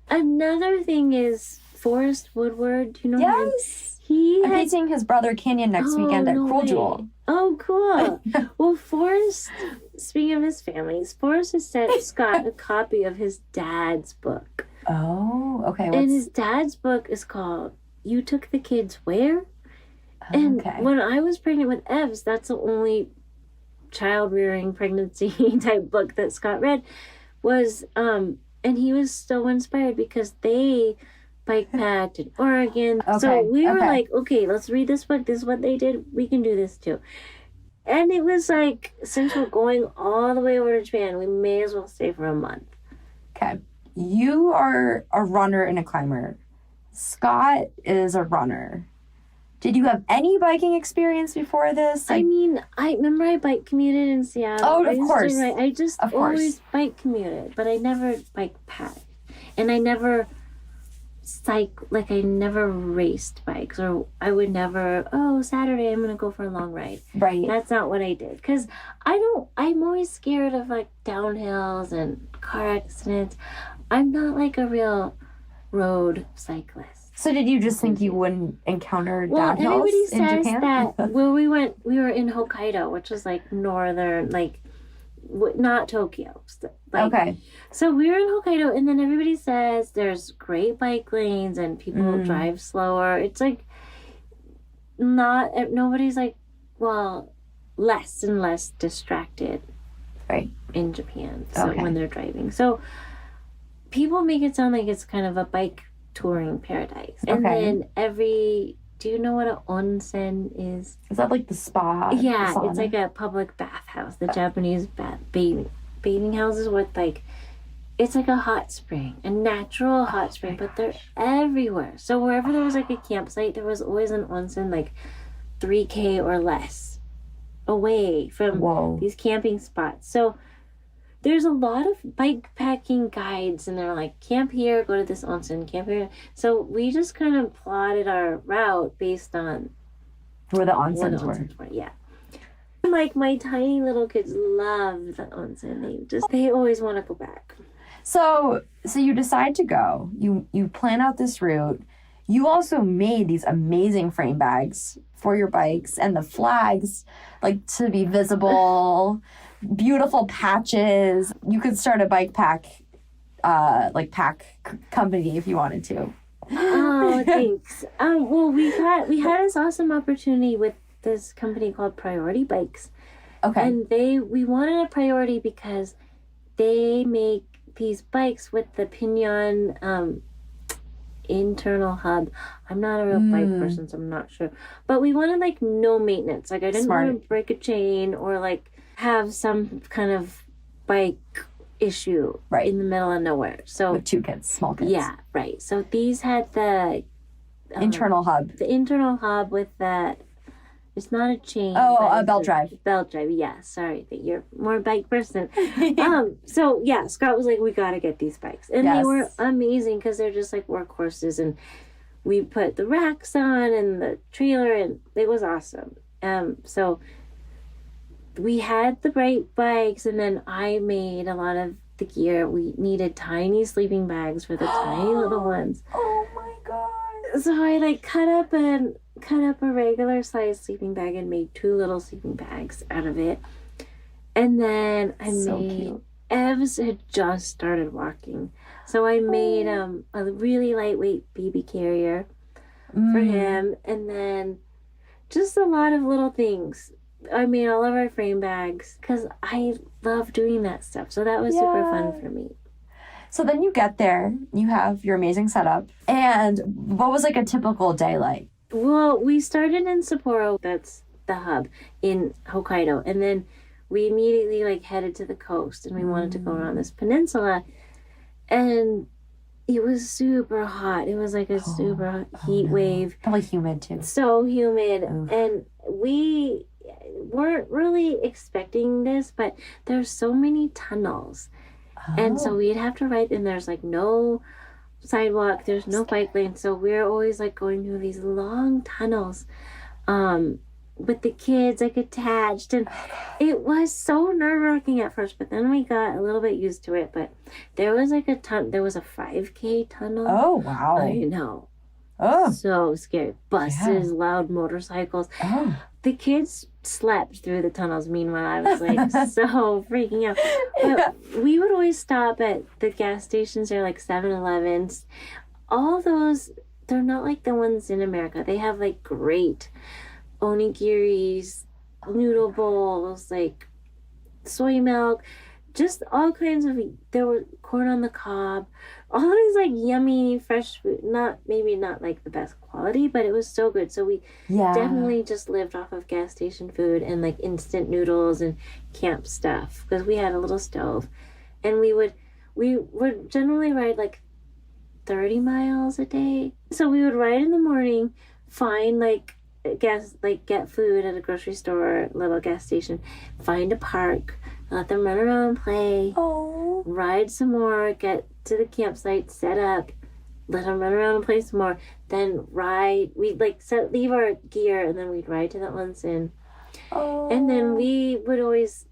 Another thing is Forrest Woodward. Do you know him? Yes. I'm meeting his brother Canyon next weekend at Cruel Jewel. Oh, cool. Well, Forrest, speaking of his families, Forrest has sent Scott a copy of his dad's book. Oh, okay. And his dad's book is called You Took the Kids Where? And when I was pregnant with Evs, that's the only child-rearing pregnancy type book that Scott read was, and he was so inspired because they bike packed in Oregon. So we were like, okay, let's read this book. This is what they did. We can do this too. And it was like, since we're going all the way over to Japan, we may as well stay for a month. Okay. You are a runner and a climber. Scott is a runner. Did you have any biking experience before this? I mean, I remember I bike commuted in Seattle. Oh, of course. I just always bike commuted, but I never bike packed. And I never I never raced bikes, or I would never, Saturday I'm going to go for a long ride. Right. That's not what I did. Because I'm always scared of like downhills and car accidents. I'm not like a real road cyclist. So did you just think you wouldn't encounter downhills everybody in says Japan? That, we were in Hokkaido, which was like northern, like not Tokyo. So we were in Hokkaido, and then everybody says there's great bike lanes and people drive slower. It's like nobody's like, less and less distracted in Japan when they're driving. So people make it sound like it's kind of a bike touring paradise. And then do you know what an onsen is? Is that like the spa? Yeah, it's like a public bathhouse. The Japanese bathing houses with like, it's like a hot spring, a natural hot spring, but they're everywhere. So wherever there was like a campsite, there was always an onsen like 3K or less away from these camping spots. So there's a lot of bike packing guides, and they're like, camp here, go to this onsen, camp here. So we just kind of plotted our route based on where the onsens were. Yeah. Like, my tiny little kids love the onsen. They always want to go back. So you decide to go. You plan out this route. You also made these amazing frame bags for your bikes and the flags, like, to be visible. Beautiful patches. You could start a bike pack, company if you wanted to. Oh, thanks. Well, we had this awesome opportunity with this company called Priority Bikes. Okay. And we wanted a priority because they make these bikes with the pinion internal hub. I'm not a real bike person, so I'm not sure. But we wanted, like, no maintenance. Like, I didn't want to break a chain or, like, have some kind of bike issue in the middle of nowhere. So with 2 kids, small kids. Yeah, right. So these had the internal hub. The internal hub with that. It's not a chain. Oh, a belt drive. Belt drive, yeah. Sorry, that you're more a bike person. So, yeah, Scott was like, we got to get these bikes. And they were amazing because they're just like workhorses. And we put the racks on and the trailer, and it was awesome. So we had the right bikes, and then I made a lot of the gear. We needed tiny sleeping bags for the tiny little ones. Oh, my God. So I, like, cut up a regular size sleeping bag and made 2 little sleeping bags out of it. And then Evs had just started walking. So I made a really lightweight baby carrier for him. And then just a lot of little things. I made all of our frame bags because I love doing that stuff. So that was super fun for me. So then you get there, you have your amazing setup. And what was, like, a typical day like? Well, we started in Sapporo, that's the hub, in Hokkaido. And then we immediately, like, headed to the coast, and we wanted to go around this peninsula. And it was super hot. It was like a super heat wave. Probably humid, too. So humid. Oof. And we weren't really expecting this, but there's so many tunnels. And so we'd have to ride, and there's, like, no sidewalk, there's no bike lane, so we're always, like, going through these long tunnels with the kids, like, attached, and it was so nerve-wracking at first, but then we got a little bit used to it. But there was, like, there was a 5K tunnel. Oh, wow. I know. Oh. So scary. Buses, loud motorcycles. Oh. The kids slept through the tunnels. Meanwhile, I was, like, so freaking out. But we would always stop at the gas stations. They're like 7-Elevens. All those, they're not like the ones in America. They have, like, great onigiris, noodle bowls, like soy milk, just all kinds of, there were corn on the cob, all these, like, yummy fresh food. Maybe not like the best quality, but it was so good. So we definitely just lived off of gas station food and, like, instant noodles and camp stuff because we had a little stove. And we would generally ride, like, 30 miles a day. So we would ride in the morning, find, like, get food at a grocery store, little gas station, find a park, let them run around and play, ride some more, get to the campsite, set up, let them run around and play some more, then ride. We'd, like, leave our gear, and then we'd ride to the onsen. And then we would always,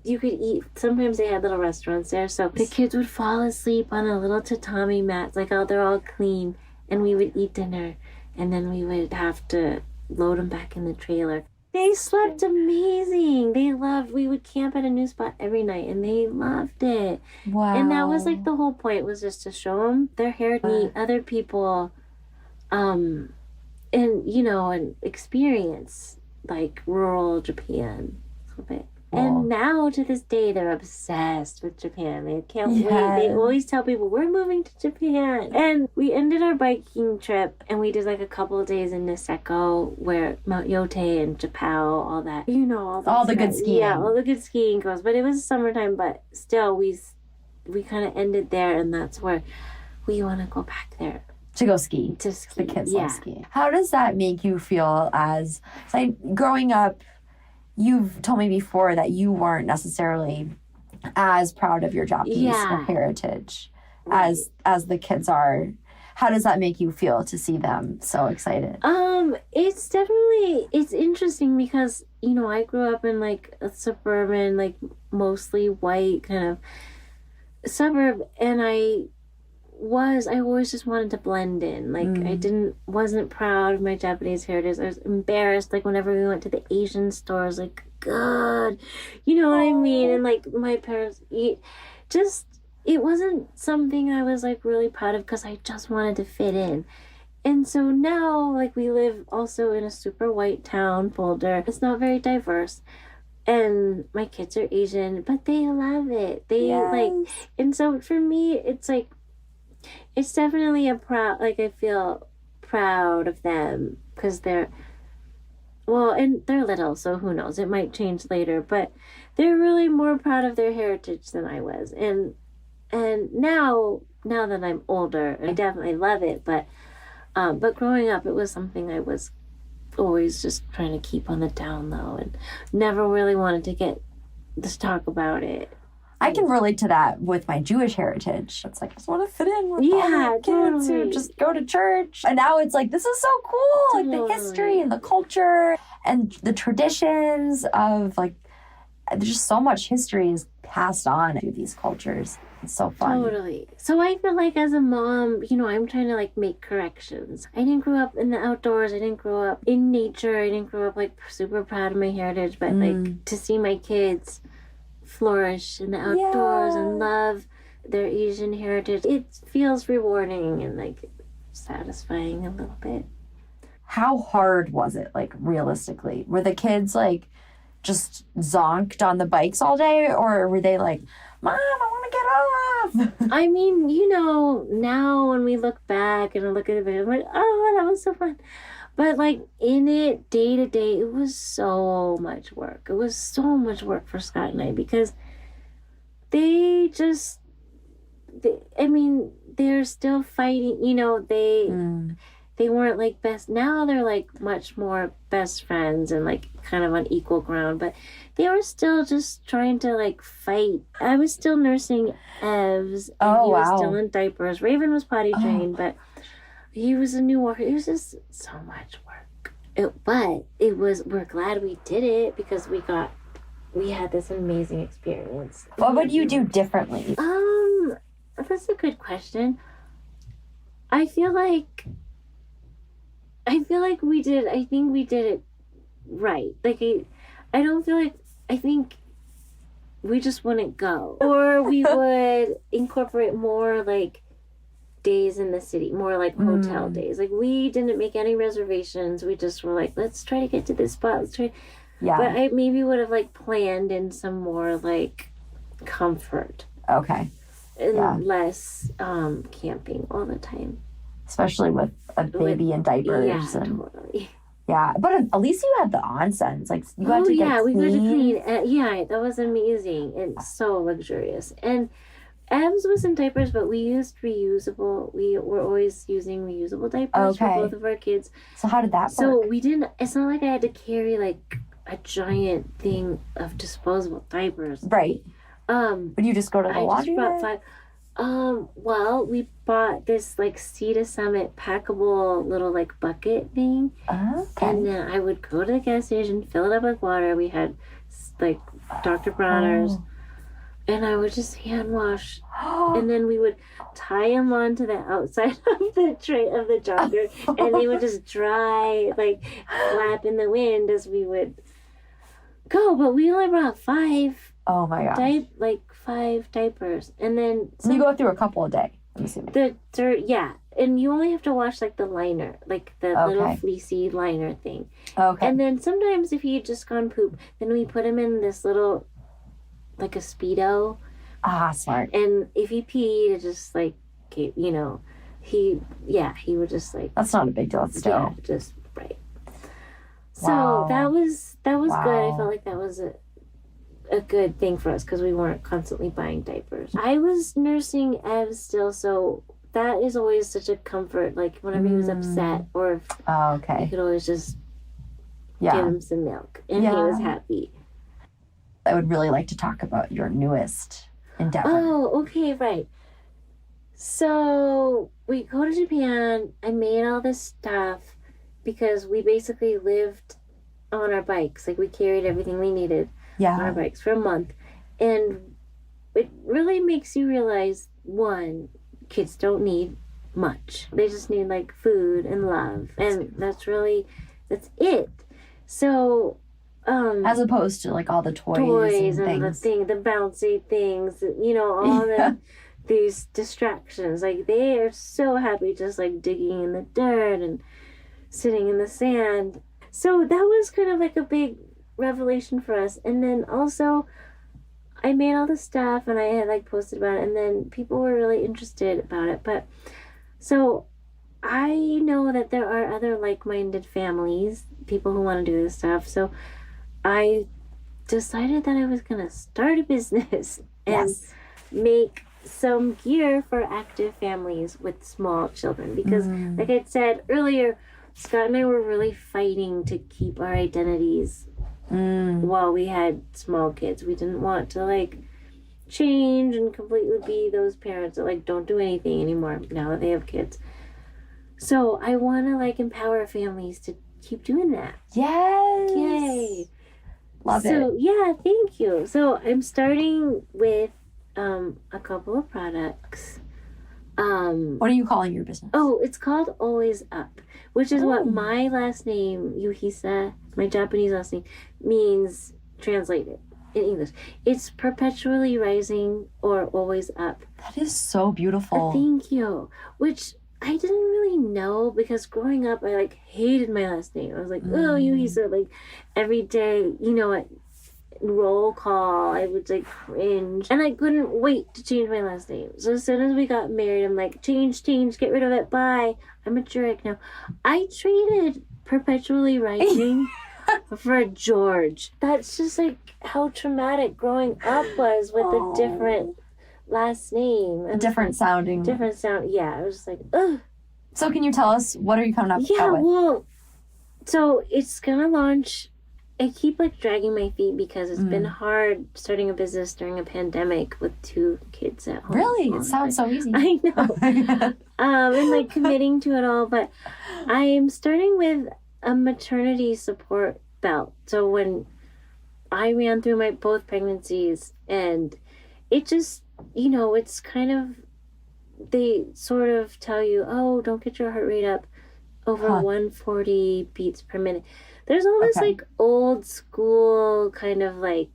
you could eat, sometimes they had little restaurants there, so the kids would fall asleep on a little tatami mats, like, they're all clean, and we would eat dinner, and then we would have to load them back in the trailer. They slept amazing. We would camp at a new spot every night, and they loved it. Wow. And that was, like, the whole point, was just to show them their hair, meet other people, and, you know, and experience, like, rural Japan a little bit. And now, to this day, they're obsessed with Japan. They can't wait. They always tell people, we're moving to Japan. And we ended our biking trip, and we did, like, a couple of days in Niseko, where Mount Yote and Japao, all that. You know, all the good skiing. Yeah, all the good skiing goes. But it was summertime, but still, we kind of ended there, and that's where we want to go back there To go ski. To ski. The kids yeah. love skiing. How does that make you feel as, like, growing up, you've told me before that you weren't necessarily as proud of your Japanese heritage as the kids are. How does that make you feel to see them so excited? It's definitely, it's interesting because, you know, I grew up in like a suburban, like mostly white kind of suburb, and I always just wanted to blend in. Like wasn't proud of my Japanese heritage. I was embarrassed, like whenever we went to the Asian stores, like, God, you know what I mean? And like my parents, it wasn't something I was like really proud of because I just wanted to fit in. And so now, like, we live also in a super white town, Boulder. It's not very diverse. And my kids are Asian, but they love it. They like, and so for me, it's like, it's definitely I feel proud of them because they're little, so who knows, it might change later, but they're really more proud of their heritage than I was. And now that I'm older, I definitely love it, but growing up, it was something I was always just trying to keep on the down low and never really wanted to talk about it. I can relate to that with my Jewish heritage. It's like, I just want to fit in with all the kids who just go to church. And now it's like, this is so cool. Like the history and the culture and the traditions of, like, there's just so much history is passed on through these cultures. It's so fun. Totally. So I feel like as a mom, you know, I'm trying to like make corrections. I didn't grow up in the outdoors. I didn't grow up in nature. I didn't grow up like super proud of my heritage. But like to see my kids flourish in the outdoors and love their Asian heritage, it feels rewarding and like satisfying a little bit. How hard was it, like, realistically? Were the kids like just zonked on the bikes all day, or were they like, Mom, I want to get off? I mean, you know, now when we look back and I look at the video, I'm like, oh, that was so fun. But like in it, day to day, it was so much work. It was so much work for Scott and I because they're still fighting. You know, they weren't like best. Now they're like much more best friends and like kind of on equal ground. But they were still just trying to like fight. I was still nursing Evs, and he was still in diapers. Raven was potty trained, but he was a new walker. It was just so much work. We're glad we did it because we had this amazing experience. What would you do differently? That's a good question. I think we did it right. Like, I think we just wouldn't go. Or we would incorporate more, like, days in the city, more like hotel days. Like, we didn't make any reservations. We just were like, let's try to get to this spot. Yeah. But I maybe would have, like, planned in some more, like, comfort. Okay. And less camping all the time. Especially with a baby in diapers. Yeah, totally. Yeah, but at least you had the onsens. Like, you got to get we clean. got to clean. Yeah, that was amazing and so luxurious. And Evs was in diapers, but we used reusable. We were always using reusable diapers for both of our kids. So how did that work? So we didn't. It's not like I had to carry like a giant thing of disposable diapers. Right. But you just go to the laundry? I just brought 5. Well, we bought this like Sea to Summit packable little like bucket thing. Okay. And then I would go to the gas station, fill it up with water. We had like Dr. Bronner's. And I would just hand wash. And then we would tie them onto the outside of the tray of the jogger. And they would just dry, like flap in the wind as we would go. But we only brought 5. Oh my gosh. 5 diapers. And then you go through a couple a day, I'm assuming. And you only have to wash like the liner, like the little fleecy liner thing. Okay. And then sometimes if he had just gone poop, then we put him in this little, like a Speedo. Smart. And if he peed, it just like, you know, he would just like. That's not a big deal. Still. Yeah, just right. So that was good. I felt like that was a good thing for us because we weren't constantly buying diapers. I was nursing Ev still, so that is always such a comfort. Like whenever he was upset, or if Oh, you okay. could always just Yeah. give him some milk, and he was happy. I would really like to talk about your newest endeavor. Oh, okay, right. So we go to Japan. I made all this stuff because we basically lived on our bikes. Like we carried everything we needed on our Yeah. bikes for a month. And it really makes you realize, one, kids don't need much. They just need like food and love. And that's it. So As opposed to like all the toys and things. the bouncy things, you know, all these distractions. Like they are so happy just like digging in the dirt and sitting in the sand. So that was kind of like a big revelation for us. And then also I made all the stuff and I had like posted about it, and then people were really interested about it. But so I know that there are other like-minded families, people who want to do this stuff. So I decided that I was going to start a business and make some gear for active families with small children. Because like I said earlier, Scott and I were really fighting to keep our identities while we had small kids. We didn't want to like change and completely be those parents that like don't do anything anymore now that they have kids. So I want to like empower families to keep doing that. Yes. Yay. Love it. So yeah, thank you. So I'm starting with a couple of products. What are you calling your business? Oh, it's called Always Up, which is what my last name, Yuhisa, my Japanese last name, means translated in English. It's perpetually rising or always up. That is so beautiful. Thank you. Which I didn't really know, because growing up, I like hated my last name. I was like, oh, Yuhisa, like every day, you know, at roll call, I would like cringe, and I couldn't wait to change my last name. So as soon as we got married, I'm like, change, get rid of it, bye. I'm a Jurek now. I traded perpetually rising for George. That's just like how traumatic growing up was with a different last name. A different sounding. Different sound. Yeah, I was just like, ugh. So can you tell us, what are you coming up Yeah, with? well, so it's gonna launch. I keep like dragging my feet because it's been hard starting a business during a pandemic with 2 kids at home. Really? It sounds so easy. I know. And like committing to it all, but I am starting with a maternity support belt. So when I ran through my both pregnancies, and it just, you know, it's kind of, they sort of tell you, oh, don't get your heart rate up over 140 beats per minute. There's all this like old school kind of like,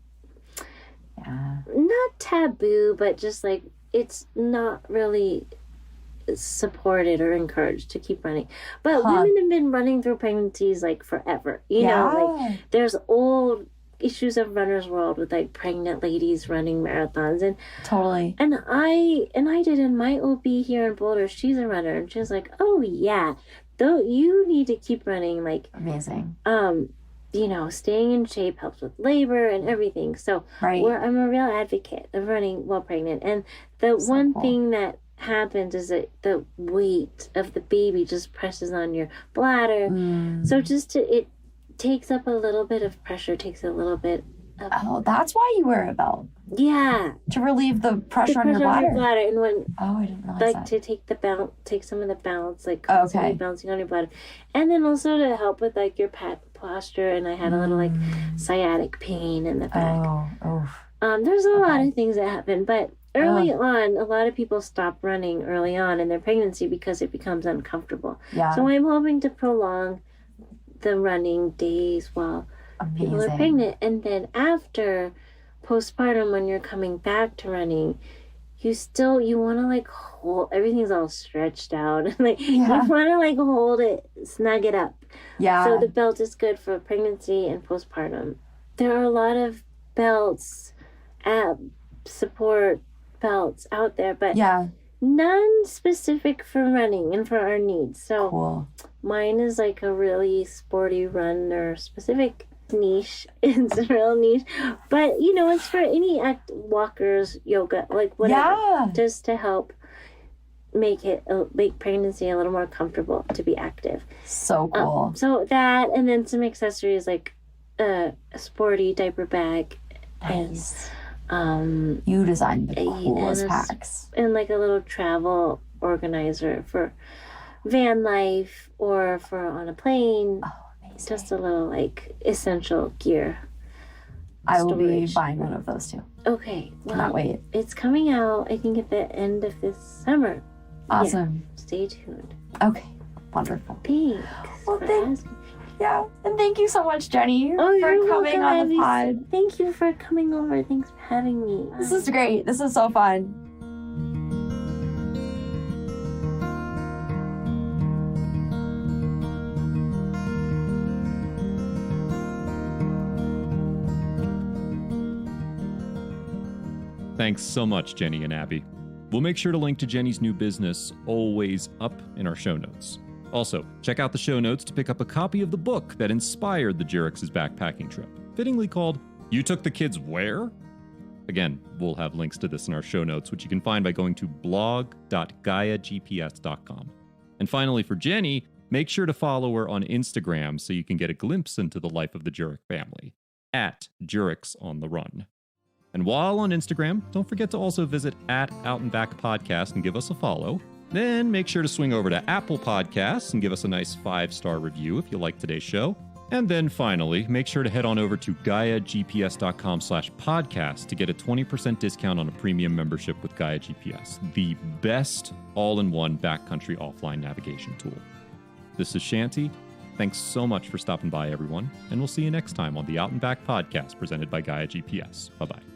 not taboo, but just like it's not really supported or encouraged to keep running. But women have been running through pregnancies like forever. You know, like there's old issues of runner's world with like pregnant ladies running marathons, and and I did, in my OB here in Boulder, she's a runner, and she's like, oh yeah, though you need to keep running, like amazing. You know, staying in shape helps with labor and everything. So I'm a real advocate of running while pregnant. And the one thing that happens is that the weight of the baby just presses on your bladder. So it takes up a little bit of pressure, takes a little bit of... Oh, that's why you wear a belt. Yeah. To relieve the pressure on your bladder. And when, I didn't realize like, that. to take some of the balance, like, constantly bouncing on your bladder. And then also to help with, like, your posture, and I had a little, like, sciatic pain in the back. There's a lot of things that happen, but early on, a lot of people stop running early on in their pregnancy because it becomes uncomfortable. Yeah. So I'm hoping to prolong the running days while people are pregnant. And then after postpartum, when you're coming back to running, you want to like hold, everything's all stretched out. Like you want to like hold it, snug it up. Yeah. So the belt is good for pregnancy and postpartum. There are a lot of belts, support belts out there, but none specific for running and for our needs. So mine is like a really sporty runner specific niche. It's a real niche, but you know, it's for any walkers, yoga, like whatever, just to help make pregnancy a little more comfortable to be active. So cool. So that, and then some accessories like a sporty diaper bag. Nice. And you designed the coolest packs. And like a little travel organizer for van life or for on a plane. Oh, amazing. Just a little like essential gear. I will be buying one of those too. Okay. Well, cannot wait. It's coming out, I think, at the end of this summer. Awesome. Yeah, stay tuned. Okay. Wonderful. Thanks. Well, and thank you so much, Jenny, for coming on the pod. Thank you for coming over. Thanks for having me. This is great. This is so fun. Thanks so much, Jenny and Abby. We'll make sure to link to Jenny's new business, Always Up, in our show notes. Also, check out the show notes to pick up a copy of the book that inspired the Jurek's backpacking trip, fittingly called You Took the Kids Where? Again, we'll have links to this in our show notes, which you can find by going to blog.gaia.gps.com. And finally, for Jenny, make sure to follow her on Instagram so you can get a glimpse into the life of the Jurek family, at Jurek's on the Run. And while on Instagram, don't forget to also visit at Out and Back Podcast and give us a follow. Then make sure to swing over to Apple Podcasts and give us a nice 5-star review if you like today's show. And then finally, make sure to head on over to GaiaGPS.com/podcast to get a 20% discount on a premium membership with Gaia GPS, the best all-in-one backcountry offline navigation tool. This is Shanti. Thanks so much for stopping by, everyone, and we'll see you next time on the Out and Back Podcast presented by Gaia GPS. Bye-bye.